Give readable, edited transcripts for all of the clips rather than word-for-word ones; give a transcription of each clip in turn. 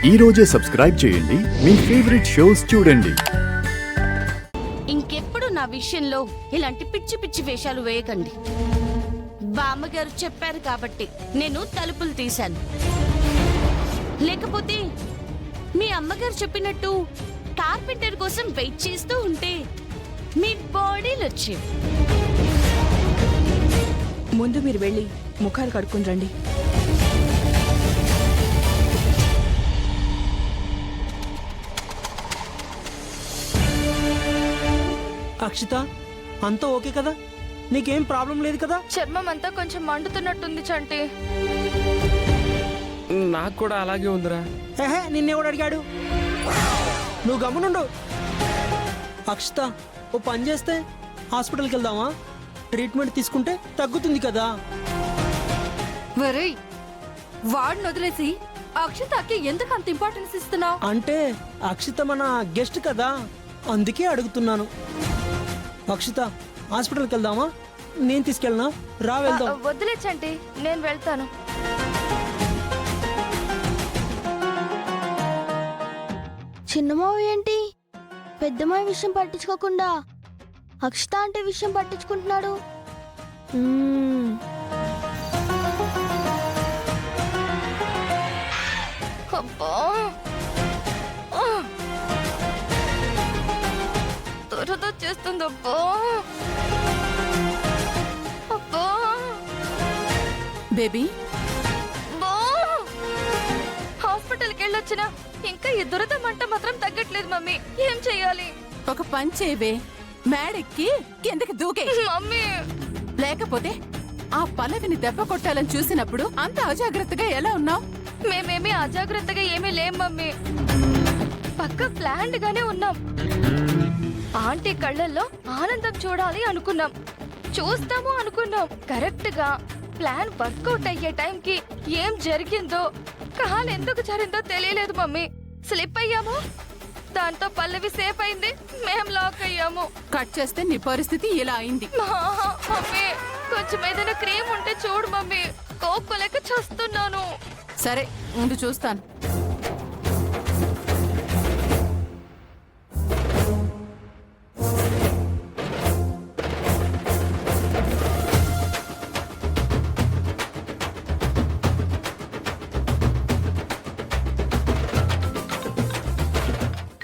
ఈ రోజే సబ్స్క్రైబ్ చేయండి మీ ఫేవరెట్ షోస్ చూడండి. ఇంకెప్పుడు నా విషయంలో ఇలాంటి పిచ్చి పిచ్చి వేషాలు వేయకండి. బామ్మగారు చెప్పారు కాబట్టి నేను తలుపులు తీశాను. లేకపోతే మీ అమ్మగారు చెప్పినట్టు కార్పెంటర్ కోసం వెయిట్ చేస్తూ ఉంటే మీ బాడీలు వచ్చేవి. ముందు మీరు వెళ్ళి ముఖాలు కడుక్కుని రండి. అక్షిత, అంతా ఓకే కదా? నీకేం ప్రాబ్లం లేదు కదా? చర్మం అంతా కొంచెం మండుతున్నట్టుంది చంటి. నాకు కూడా అలాగే ఉందిరా. నిన్నెవడు అడిగాడు? నువ్వు గమనుండు. అక్షిత, ఓ పని చేస్తే హాస్పిటల్కి వెళ్దామా? ట్రీట్మెంట్ తీసుకుంటే తగ్గుతుంది కదా. వరేయ్, వాడిని వదిలేసి అక్షతకి ఎందుకు అంత ఇంపార్టెన్స్ ఇస్తున్నావు? అంటే అక్షిత మన గెస్ట్ కదా, అందుకే అడుగుతున్నాను. అక్షిత, హాస్పిటల్కి వెళ్దామా? నేను తీసుకెళ్ళనా? రా వెళ్దాం. వదిలే చంటి, నేను వెళ్తాను. చిన్నమావి ఏంటి పెద్దమావి విషయం పట్టించుకోకుండా అక్షిత అంటే విషయం పట్టించుకుంటున్నాడు. అబ్బా, త్వరగా చేస్తుంది. అబ్బా అబ్బా బేబీ, హాస్పిటల్కి వెళ్ళొచ్చినా ఇంకా ఈ దురద మంట మాత్రం తగ్గట్లేదు మమ్మీ. ఏం చెయ్యాలి? ఒక పని చేయవే, మేడెక్కి కిందకి దూకే. మమ్మీ, లేకపోతే ఆ పల్లవిని దెబ్బ కొట్టాలని చూసినప్పుడు అంత అజాగ్రత్తగా ఎలా ఉన్నావు? మేమేమీ అజాగ్రత్తగా ఏమీ లేం మమ్మీ. పక్క ప్లాన్డ్ గానే ఉన్నాం. ఆంటీ కళ్ళల్లో ఆనందం చూడాలి అనుకున్నాం, చూస్తాము అనుకున్నాం. కరెక్ట్ గా ప్లాన్ వర్కౌట్ అయ్యే టైంకి ఏం జరిగిందో, కాలు ఎందుకు జరిగిందో తెలియలేదు మమ్మీ. స్లిప్ అయ్యాము, దాంతో పల్లవి సేఫ్ అయింది, మేం లాక్ అయ్యాము. కట్ చేస్తే నీ పరిస్థితి ఇలా అయింది. మమ్మీ, కొంచెం ఏదైనా క్రీమ్ ఉంటే చూడు మమ్మీ, కోక్కోలేక చస్తున్నాను. సరే ముందు చూస్తాను.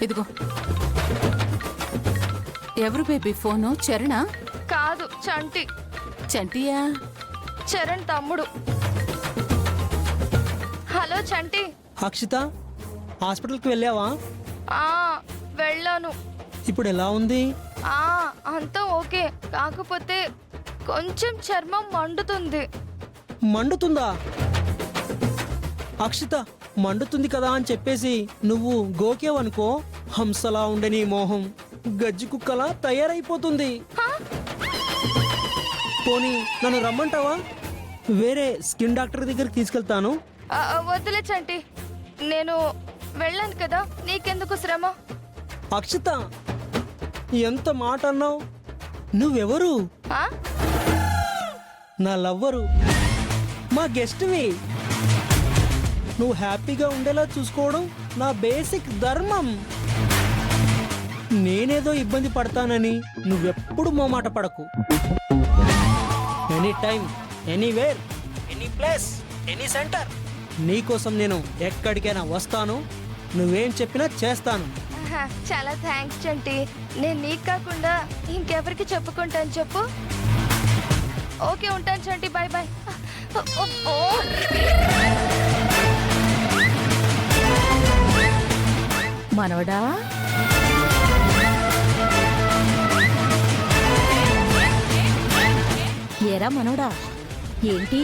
ఇదిగో. ఎవరు బేబీ ఫోను? చరణా? కాదు, చంటి. చంటియా? చరణ్ తమ్ముడు. హలో చంటి. అక్షిత, హాస్పిటల్కి వెళ్ళావా? వెళ్ళాను. ఇప్పుడు ఎలా ఉంది? అంతా ఓకే, కాకపోతే కొంచెం చర్మం మండుతుంది. మండుతుందా? అక్షిత, మండుతుంది కదా అని చెప్పేసి నువ్వు గోకేవనుకో, హంసలా ఉండే నీ మోహం గజ్జి కుక్కలా తయారైపోతుంది. పోనీ నన్ను రమ్మంటావా? వేరే స్కిన్ డాక్టర్ దగ్గరికి తీసుకెళ్తాను. వద్దులే చంటి, నేను వెళ్ళాను కదా, నీకెందుకు శ్రమ? అక్షిత, ఎంత మాట అన్నావు? నువ్వెవరు? నా లవ్వరు, మా గెస్ట్వి. నువ్వు హ్యాపీగా ఉండేలా చూసుకోవడం నా బేసిక్ ధర్మం. నేనేదో ఇబ్బంది పడతానని నువ్వెప్పుడు మోమాట పడకు. Any time, anywhere, any place, any centre, నీకోసం నేను ఎక్కడికైనా వస్తాను. నువ్వేం చెప్పినా చేస్తాను. చాలా థ్యాంక్స్ చంటి. నేను నీకు కాకుండా ఇంకెవరికి చెప్పుకుంటాను చెప్పు? ఓకే, ఉంటాను చంటి, బాయ్ బాయ్. మనవడా, ఏరా మనవడా, ఏంటి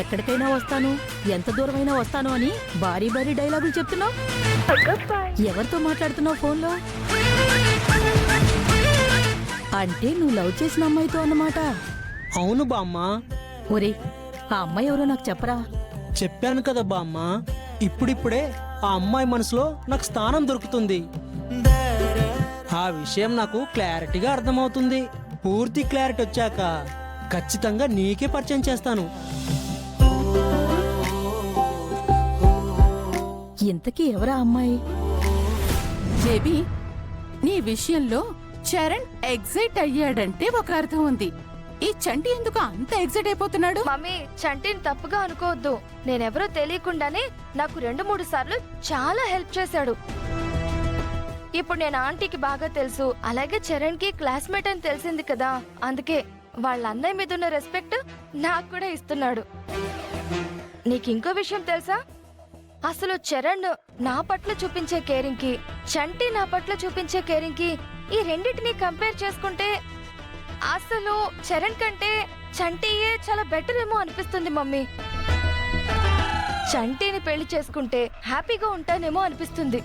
ఎక్కడికైనా వస్తాను, ఎంత దూరమైనా వస్తాను అని భారీ భారీ డైలాగులు చెప్తున్నావు? ఎవరితో మాట్లాడుతున్నావు ఫోన్లో? అంటే నువ్వు లవ్ చేసిన అమ్మాయితో అన్నమాట. అవును బామ్మ. ఒరే, ఆ అమ్మాయి ఎవరో నాకు చెప్పరా? చెప్పాను కదా బామ్మ, ఇప్పుడిప్పుడే ఆ అమ్మాయి మనసులో నాకు స్థానం దొరుకుతుంది. ఆ విషయం నాకు క్లారిటీగా అర్థమవుతుంది. పూర్తి క్లారిటీ వచ్చాక ఖచ్చితంగా నీకే పరిచయం చేస్తాను. ఇంతకీ ఎవరా అమ్మాయి? బేబీ, నీ విషయంలో చరణ్ ఎగ్జైట్ అయ్యాడంటే ఒక అర్థం ఉంది. ఈ చంటి ఎందుకు అంత ఎగ్జైట్ అయిపోతున్నాడు? మమ్మీ, చంటిని తప్పుగా అనుకోవద్దు. నేనెవరో తెలియకుండానే నాకు 2-3 సార్లు చాలా హెల్ప్ చేశాడు. ఇప్పుడు నేను ఆంటీకి బాగా తెలుసు, అలాగే చరణ్ కి క్లాస్మేట్ అని తెలిసింది కదా, అందుకే వాళ్ళ అన్నయ్య మీద ఉన్న రెస్పెక్ట్ నాకు కూడా ఇస్తున్నాడు. నీకు ఇంకో విషయం తెలుసా? అసలు చరణ్ నా పట్ల చూపించే కేరింగ్ కి, చంటి నా పట్ల చూపించే కేరింగ్ కి, ఈ రెండింటిని కంపేర్ చేసుకుంటే అసలు చరణ్ కంటే చంటియే చాలా బెటర్ ఏమో అనిపిస్తుంది మమ్మీ. చంటిని పెళ్లి చేసుకుంటే హ్యాపీగా ఉంటానేమో అనిపిస్తుంది.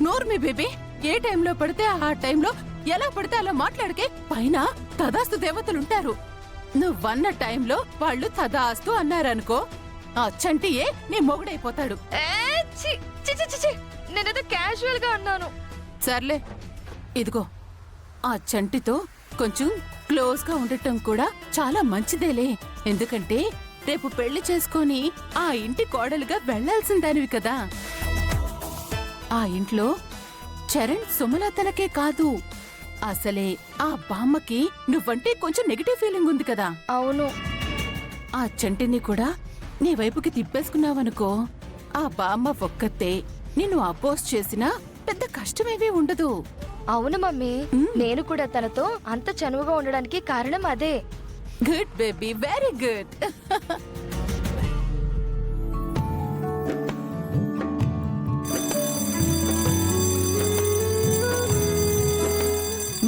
నోర్మి బేబీ, ఏ టైంలో పడితే ఆ టైంలో ఎలా పడితే అలా మాట్లాడికే. పైన తదాస్తు దేవతలుంటారు. నువ్వన్న టైంలో వాళ్ళు తదాస్తు అన్నారనుకో, ఆ చంటియే నీ మొగుడైపోతాడు. ఏ, ఛీ, ఛీ, ఛీ, ఛీ, ఛీ. నేనేదో క్యాజువల్ గా అన్నాను. సర్లే, ఇదిగో ఆ చంటితో కొంచెం క్లోజ్ గా ఉండటం కూడా చాలా మంచిదేలే. ఎందుకంటే రేపు పెళ్లి చేసుకొని ఆ ఇంటి కోడలుగా వెళ్లాల్సిందానివి కదా. ఆ ఇంట్లో చరణ్ సుమలతలకే కాదు, అసలే ఆ బామ్మకి నువ్వంటే కొంచెం నెగటివ్ ఫీలింగ్ ఉంది కదా. అవును. ఆ చంటిని కూడా నీ వైపుకి తిప్పేసుకున్నావనుకో, ఆ బామ్మ ఒక్కతే నిన్ను అపోజ్ చేసినా పెద్ద కష్టమేమీ ఉండదు. అవును మమ్మీ, నేను కూడా తనతో అంత చనువుగా ఉండడానికి కారణం అదే. Good baby, very good.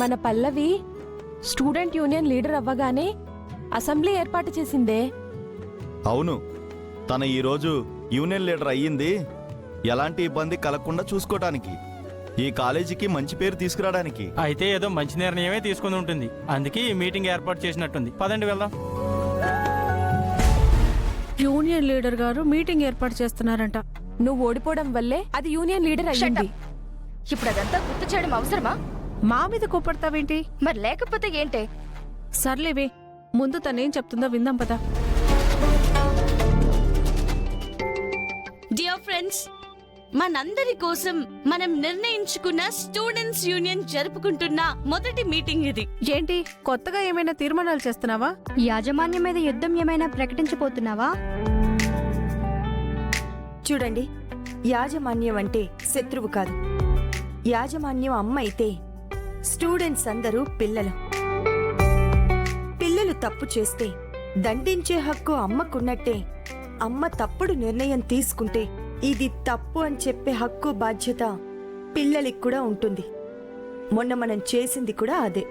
మన పల్లవి స్టూడెంట్ యూనియన్ లీడర్ అవ్వగానే అసెంబ్లీ ఏర్పాటు చేసిందే. అవును, తన ఈరోజు యూనియన్ లీడర్ అయ్యింది ఎలాంటి ఇబ్బంది కలగకుండా చూసుకోవటానికి, ఈ కాలేజీకి మంచి పేరు తీసుకురావడానికి. అయితే ఏదో మంచి నిర్ణయమే తీసుకుని ఉంటుంది, అందుకే ఈ మీటింగ్ ఏర్పాటు చేసినట్టుంది. పదండి వెళ్దాం. యూనియన్ లీడర్ గారు మీటింగ్ ఏర్పాటు చేస్తున్నారంట. నువ్వు ఓడిపోవడం వల్లే అది యూనియన్ లీడర్ అయ్యింది. ఇప్పుడు అదంతా గుర్తు చేయడం అవసరమా? మా మీద కోపడతావేంటి? మరి లేకపోతే ఏంటే? సర్లేవే, ముందు తనేం చెప్తుందో విందాం పదా. డియర్ ఫ్రెండ్స్, మనందరి కోసం మనం నిర్ణయించుకున్న స్టూడెంట్స్ యూనియన్ జరుపుకుంటున్న మొదటి మీటింగ్ ఇది. ఏంటి కొత్తగా ఏమైనా తీర్మానాలు చేస్తున్నావా? యాజమాన్యం మీద యుద్ధం ఏమైనా ప్రకటించబోతున్నావా? చూడండి, యాజమాన్యం అంటే శత్రువు కాదు. యాజమాన్యం అమ్మ అయితే స్టూడెంట్స్ అందరూ పిల్లలు. పిల్లలు తప్పు చేస్తే దండించే హక్కు అమ్మకున్నట్టే, అమ్మ తప్పుడు నిర్ణయం తీసుకుంటే ఇది తప్పు అని చెప్పే హక్కు బాధ్యత పిల్లలికి కూడా ఉంటుంది. మొన్న మనం చేసింది కూడా అదే.